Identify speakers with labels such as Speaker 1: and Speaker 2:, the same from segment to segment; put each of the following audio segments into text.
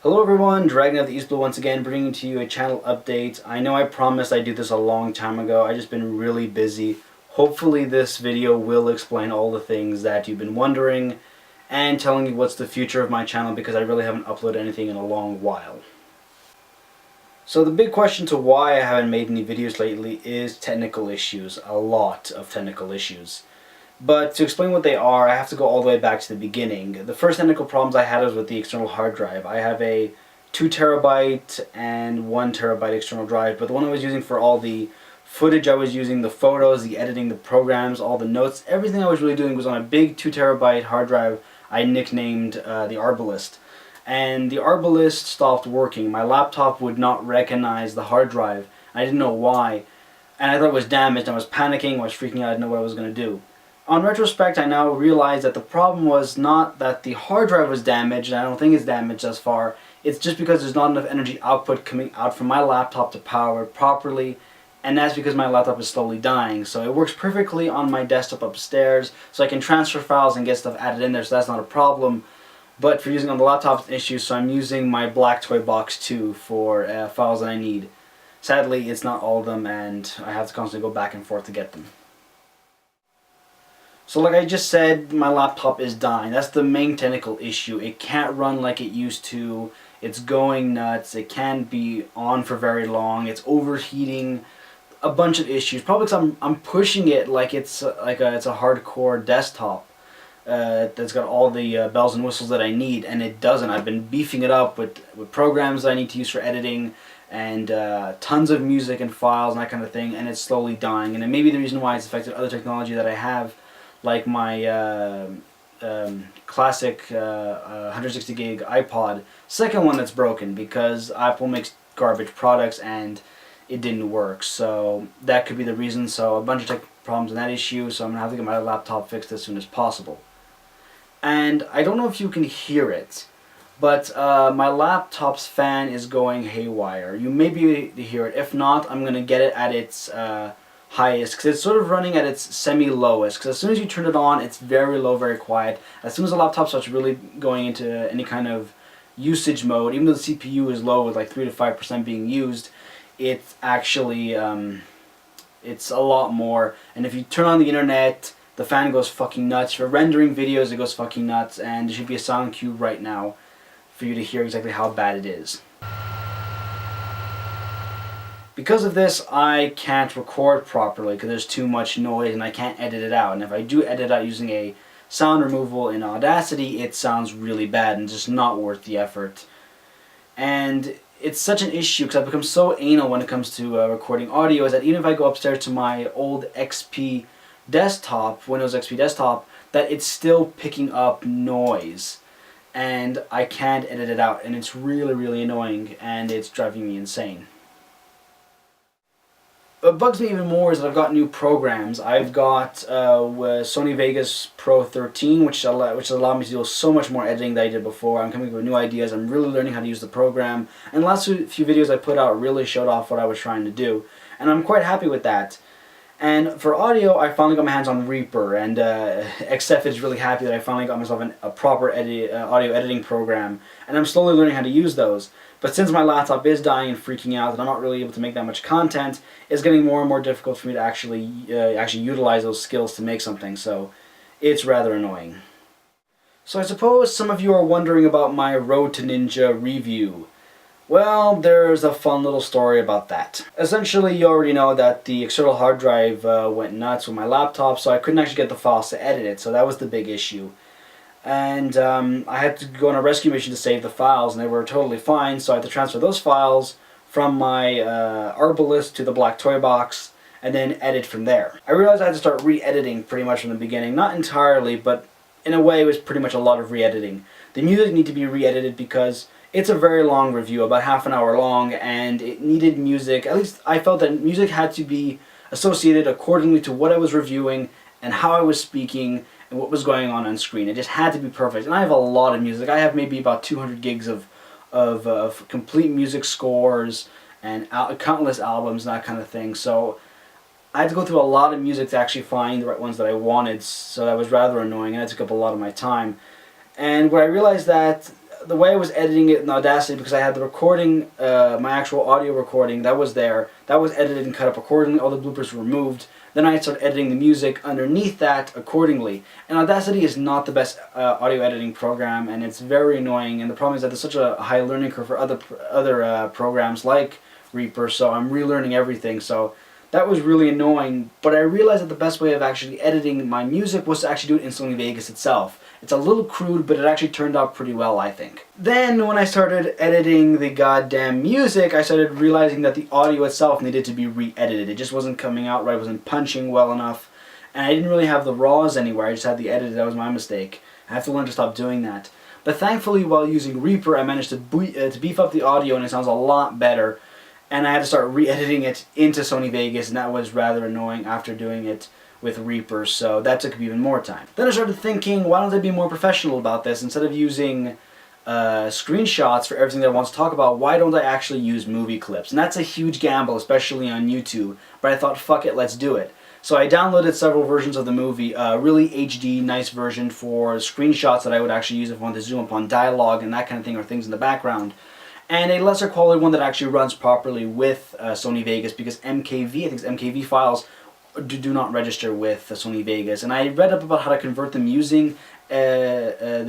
Speaker 1: Hello everyone, DragonoftheEastblu once again bringing to you a channel update. I know I promised I'd do this a long time ago, I've just been really busy. Hopefully this video will explain all the things that you've been wondering and telling you what's the future of my channel because I really haven't uploaded anything in a long while. So the big question to why I haven't made any videos lately is technical issues, a lot of technical issues. But to explain what they are, I have to go all the way back to the beginning. The first technical problems I had was with the external hard drive. I have a 2 terabyte and 1 terabyte external drive, but the one I was using for all the footage I was using, the photos, the editing, the programs, all the notes, everything I was really doing was on a big 2 terabyte hard drive I nicknamed the Arbalist. And the Arbalist stopped working. My laptop would not recognize the hard drive. I didn't know why. And I thought it was damaged. I was panicking, I was freaking out, I didn't know what I was going to do. On retrospect, I now realize that the problem was not that the hard drive was damaged, and I don't think it's damaged thus far. It's just because there's not enough energy output coming out from my laptop to power it properly, and that's because my laptop is slowly dying. So it works perfectly on my desktop upstairs, so I can transfer files and get stuff added in there, so that's not a problem. But for using on the laptop, it's an issue, so I'm using my black toy box 2 for files that I need. Sadly, it's not all of them, and I have to constantly go back and forth to get them. So like I just said, my laptop is dying. That's the main technical issue. It can't run like it used to. It's going nuts. It can't be on for very long. It's overheating. A bunch of issues. Probably because I'm pushing it like it's a hardcore desktop that's got all the bells and whistles that I need, and it doesn't. I've been beefing it up with programs that I need to use for editing and tons of music and files and that kind of thing, and it's slowly dying. And it may be the reason why it's affected other technology that I have, like my classic 160 gig iPod, second one that's broken because Apple makes garbage products and it didn't work. So that could be the reason. So a bunch of tech problems in that issue, so I'm going to have to get my laptop fixed as soon as possible. And I don't know if you can hear it, but my laptop's fan is going haywire. You may be able to hear it. If not, I'm going to get it at its highest, because it's sort of running at its semi-lowest, because as soon as you turn it on, it's very low, very quiet. As soon as the laptop starts really going into any kind of usage mode, even though the CPU is low with like 3 to 5% being used, it's actually it's a lot more. And if you turn on the internet, the fan goes fucking nuts. For rendering videos, it goes fucking nuts, and there should be a sound cue right now for you to hear exactly how bad it is. Because of this, I can't record properly because there's too much noise and I can't edit it out. And if I do edit out using a sound removal in Audacity, it sounds really bad and just not worth the effort. And it's such an issue because I've become so anal when it comes to recording audio, is that even if I go upstairs to my old XP desktop, Windows XP desktop, that it's still picking up noise. And I can't edit it out, and it's really, really annoying, and it's driving me insane. What bugs me even more is that I've got new programs. I've got Sony Vegas Pro 13, which allowed me to do so much more editing than I did before. I'm coming up with new ideas. I'm really learning how to use the program. And the last few videos I put out really showed off what I was trying to do. And I'm quite happy with that. And for audio, I finally got my hands on Reaper, and XF is really happy that I finally got myself a proper audio editing program. And I'm slowly learning how to use those. But since my laptop is dying and freaking out and I'm not really able to make that much content, it's getting more and more difficult for me to actually utilize those skills to make something, so it's rather annoying. So I suppose some of you are wondering about my Road to Ninja review. Well, there's a fun little story about that. Essentially, you already know that the external hard drive went nuts with my laptop, so I couldn't actually get the files to edit it, so that was the big issue. And I had to go on a rescue mission to save the files, and they were totally fine, so I had to transfer those files from my Arbalist to the black toy box, and then edit from there. I realized I had to start re-editing pretty much from the beginning. Not entirely, but in a way it was pretty much a lot of re-editing. The music needed to be re-edited because it's a very long review, about half an hour long, and it needed music. At least I felt that music had to be associated accordingly to what I was reviewing and how I was speaking and what was going on screen. It just had to be perfect. And I have a lot of music. I have maybe about 200 gigs of complete music scores and countless albums and that kind of thing. So I had to go through a lot of music to actually find the right ones that I wanted, so that was rather annoying, and it took up a lot of my time. And where I realized that the way I was editing it in Audacity, because I had the recording, my actual audio recording that was there, that was edited and cut up accordingly, all the bloopers were removed. Then I started editing the music underneath that accordingly. And Audacity is not the best audio editing program, and it's very annoying. And the problem is that there's such a high learning curve for other programs like Reaper, so I'm relearning everything. So that was really annoying. But I realized that the best way of actually editing my music was to actually do it in Sony Vegas itself. It's a little crude, but it actually turned out pretty well, I think. Then, when I started editing the goddamn music, I started realizing that the audio itself needed to be re-edited. It just wasn't coming out right, it wasn't punching well enough, and I didn't really have the raws anywhere, I just had the edit. That was my mistake. I have to learn to stop doing that. But thankfully, while using Reaper, I managed to beef up the audio, and it sounds a lot better, and I had to start re-editing it into Sony Vegas, and that was rather annoying after doing it with Reaper, so that took even more time. Then I started thinking, why don't I be more professional about this? Instead of using screenshots for everything that I want to talk about, why don't I actually use movie clips? And that's a huge gamble, especially on YouTube, but I thought, fuck it, let's do it. So I downloaded several versions of the movie, a really HD, nice version for screenshots that I would actually use if I wanted to zoom up on dialogue and that kind of thing, or things in the background. And a lesser quality one that actually runs properly with Sony Vegas, because MKV, I think it's MKV files, do not register with Sony Vegas. And I read up about how to convert them using the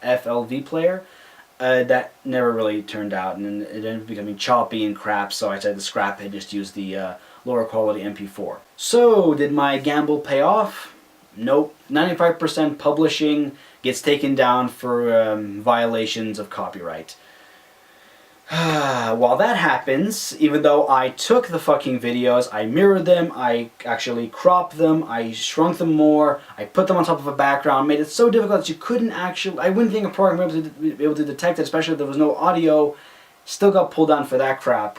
Speaker 1: FLV player. That never really turned out, and it ended up becoming choppy and crap, so I decided to scrap it and just use the lower quality MP4. So, did my gamble pay off? Nope. 95% publishing gets taken down for violations of copyright. While that happens, even though I took the fucking videos, I mirrored them, I actually cropped them, I shrunk them more, I put them on top of a background, made it so difficult that you couldn't actually, I wouldn't think a program would be able to detect it, especially if there was no audio, still got pulled down for that crap.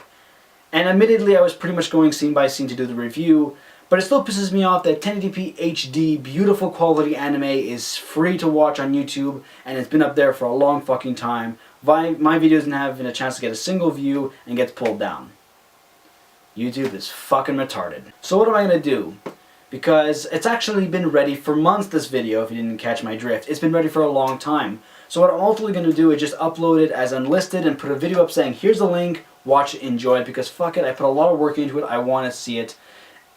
Speaker 1: And admittedly, I was pretty much going scene by scene to do the review, but it still pisses me off that 1080p HD, beautiful quality anime is free to watch on YouTube, and it's been up there for a long fucking time. My video isn't having a chance to get a single view and gets pulled down. YouTube is fucking retarded. So what am I going to do? Because it's actually been ready for months, this video, if you didn't catch my drift. It's been ready for a long time. So what I'm ultimately going to do is just upload it as unlisted and put a video up saying, here's the link, watch it, enjoy it, because fuck it, I put a lot of work into it, I want to see it.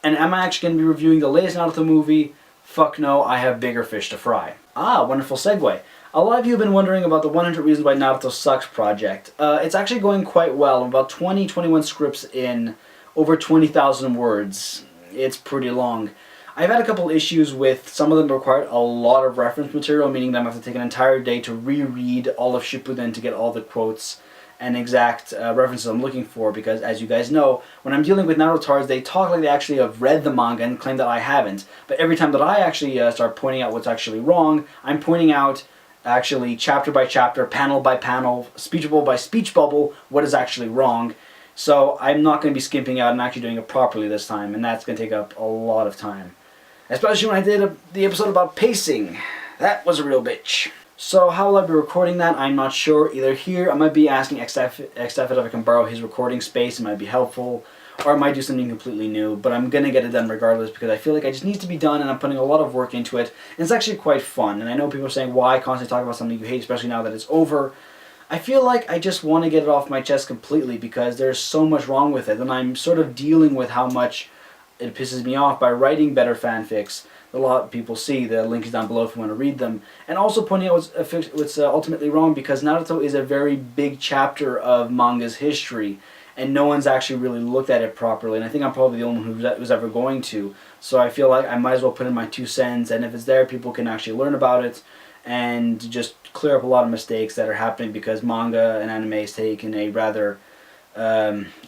Speaker 1: And am I actually going to be reviewing the latest Naruto movie? Fuck no, I have bigger fish to fry. Ah, wonderful segue. A lot of you have been wondering about the 100 Reasons Why Naruto Sucks project. It's actually going quite well. I'm about 21 scripts in, over 20,000 words. It's pretty long. I've had a couple issues with some of them required a lot of reference material, meaning that I'm going to have to take an entire day to reread all of Shippuden to get all the quotes and exact references I'm looking for, because as you guys know, when I'm dealing with Naruto-tards, they talk like they actually have read the manga and claim that I haven't. But every time that I actually start pointing out what's actually wrong, I'm pointing out actually chapter by chapter, panel by panel, speech bubble by speech bubble, what is actually wrong. So I'm not going to be skimping out and actually doing it properly this time, and that's going to take up a lot of time. Especially when I did the episode about pacing. That was a real bitch. So how will I be recording that? I'm not sure. Either here, I might be asking XF if I can borrow his recording space, it might be helpful, or I might do something completely new, but I'm going to get it done regardless because I feel like it just needs to be done and I'm putting a lot of work into it, and it's actually quite fun. And I know people are saying, why constantly talk about something you hate, especially now that it's over? I feel like I just want to get it off my chest completely because there's so much wrong with it, and I'm sort of dealing with how much it pisses me off by writing better fanfics. A lot of people see, the link is down below if you want to read them, and also pointing out what's ultimately wrong, because Naruto is a very big chapter of manga's history, and no one's actually really looked at it properly, and I think I'm probably the only one who's ever going to, so I feel like I might as well put in my 2 cents, and if it's there, people can actually learn about it, and just clear up a lot of mistakes that are happening because manga and anime has taken a rather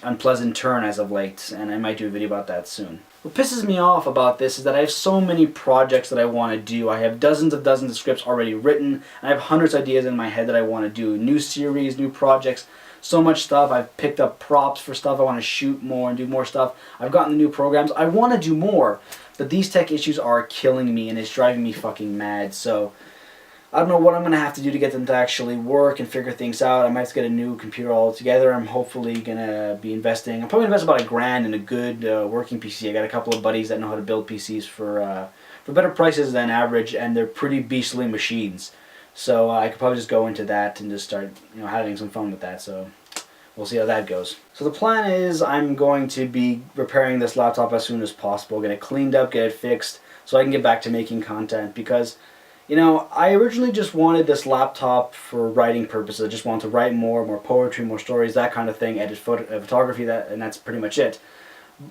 Speaker 1: unpleasant turn as of late, and I might do a video about that soon. What pisses me off about this is that I have so many projects that I want to do. I have dozens of scripts already written, and I have hundreds of ideas in my head that I want to do. New series, new projects, so much stuff. I've picked up props for stuff. I want to shoot more and do more stuff. I've gotten the new programs. I want to do more, but these tech issues are killing me, and it's driving me fucking mad, so I don't know what I'm going to have to do to get them to actually work and figure things out. I might have to get a new computer altogether. I'm hopefully going to be investing. I'm probably going to invest about $1,000 in a good working PC. I got a couple of buddies that know how to build PCs for better prices than average, and they're pretty beastly machines. So I could probably just go into that and just start, having some fun with that. So we'll see how that goes. So the plan is I'm going to be repairing this laptop as soon as possible, get it cleaned up, get it fixed, so I can get back to making content. Because, I originally just wanted this laptop for writing purposes. I just wanted to write more poetry, more stories, that kind of thing, edit photography, and that's pretty much it.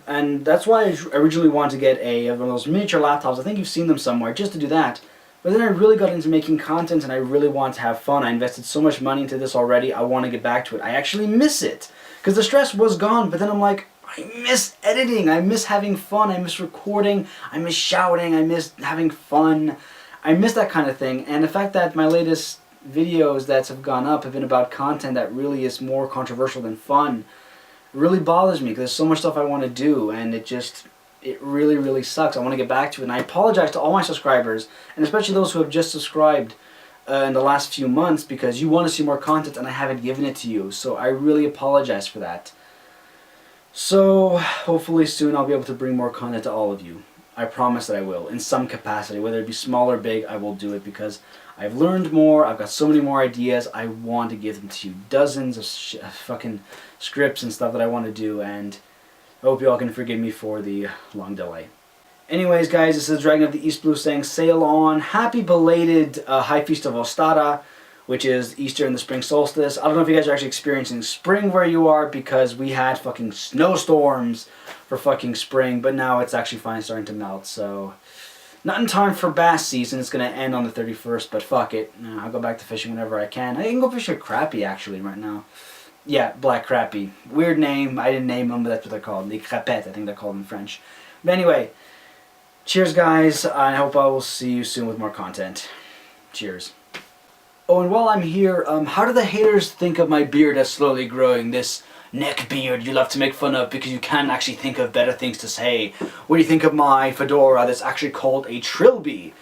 Speaker 1: And that's why I originally wanted to get one of those miniature laptops. I think you've seen them somewhere, just to do that. But then I really got into making content and I really want to have fun. I invested so much money into this already, I want to get back to it. I actually miss it. Because the stress was gone, but then I'm like, I miss editing, I miss having fun, I miss recording, I miss shouting, I miss having fun. I miss that kind of thing. And the fact that my latest videos that have gone up have been about content that really is more controversial than fun really bothers me, because there's so much stuff I want to do, and it really, really sucks. I want to get back to it, and I apologize to all my subscribers, and especially those who have just subscribed in the last few months, because you want to see more content and I haven't given it to you. So I really apologize for that. So hopefully soon I'll be able to bring more content to all of you. I promise that I will, in some capacity. Whether it be small or big, I will do it, because I've learned more, I've got so many more ideas, I want to give them to you. Dozens of fucking scripts and stuff that I want to do, and I hope you all can forgive me for the long delay. Anyways, guys, this is DragonoftheEastblu saying sail on. Happy belated High Feast of Ostara, which is Easter and the spring solstice. I don't know if you guys are actually experiencing spring where you are, because we had fucking snowstorms for fucking spring, but now it's actually finally starting to melt, so not in time for bass season. It's going to end on the 31st, but fuck it. I'll go back to fishing whenever I can. I can go fish a crappie, actually, right now. Yeah, black crappie. Weird name. I didn't name them, but that's what they're called. Les crapettes, I think they're called in French. But anyway, cheers, guys. I hope I will see you soon with more content. Cheers. Oh, and while I'm here, how do the haters think of my beard that's slowly growing? This neck beard you love to make fun of because you can't actually think of better things to say. What do you think of my fedora that's actually called a trilby?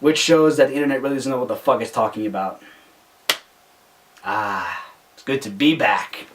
Speaker 1: Which shows that the internet really doesn't know what the fuck it's talking about. Ah, it's good to be back.